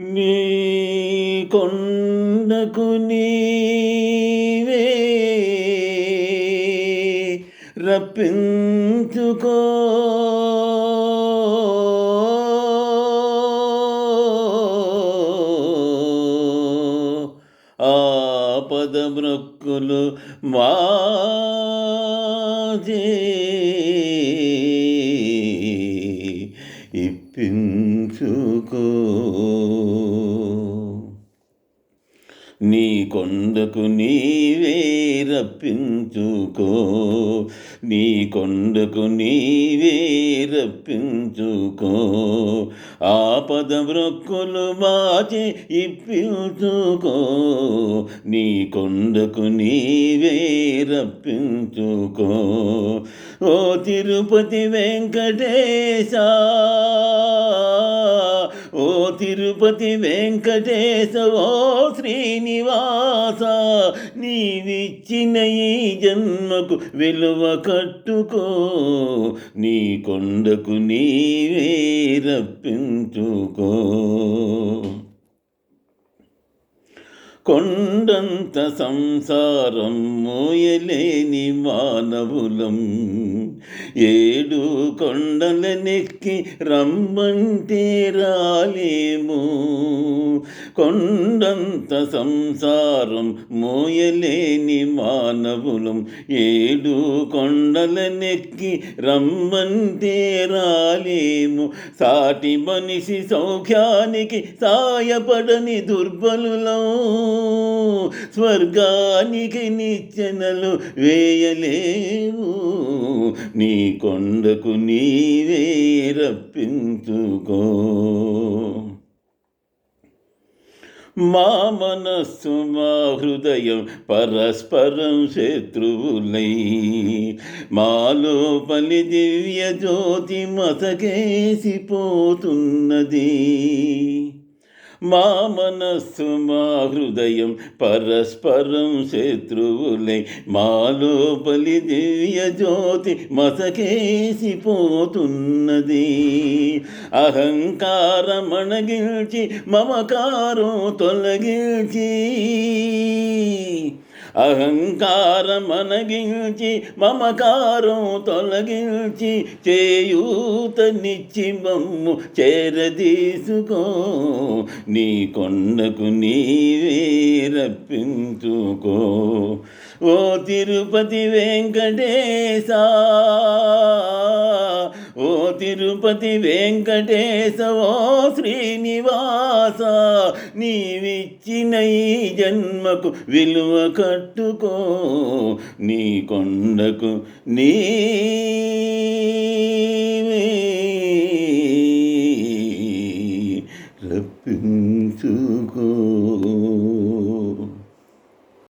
నీ కొండకు నీవే రప్పించుకో, ఆపద మ్రొక్కులు మాజే ఇప్పించుకో. నీ కొండకు నీవే రప్పించుకో, నీ కొండకు నీవే రప్పించుకో, ఆపద మ్రొక్కులు మాచి ఇప్పించుకో. నీ కొండకు నీవే రప్పించుకో. ఓ తిరుపతి వెంకటేశ, ఓ తిరుపతి వెంకటేశ, ఓ శ్రీనివాస, నీవిచ్చిన ఈ జన్మకు విలువ కట్టుకో. నీ కొండకు నీవే రప్పించుకో. కొండంత సంసారం మోయలేని మానవులం, ఏడు కొండలనెక్కి రమ్మంటే రాలేము. కొండంత సంసారం మోయలేని మానవులం, ఏడు కొండలనెక్కి రమ్మంటే రాలేము. సాటి మనిషి సౌఖ్యానికి సాయపడని దుర్బలులం, స్వర్గానికి నిచ్చెనలు వేయలేవు. నీ కొండకు నీవే రప్పించుకో. మా మనస్సు మా హృదయం పరస్పరం శత్రువులై, మాలోపలి దివ్య జ్యోతి మసకేసిపోతున్నది. మా మనస్సు మా హృదయం పరస్పరం శత్రువులై, మాలోపలి దివ్య జ్యోతి మసకేసిపోతున్నది. అహంకారమణగిల్చి మమకారం తొలగించి, అహంకారమణగించి మమకారం తొలగించి, చేయూతనిచ్చి మమ్ము చేరదీసుకో. నీ కొండకు నీవే రప్పించుకో. ఓ తిరుపతి వెంకటేశ, ఓ తిరుపతి వెంకటేశ, ఓ శ్రీనివాస, నీవిచ్చిన ఈ జన్మకు విలువ కట్టుకో. నీ కొండకు నీవే రప్పించుకో.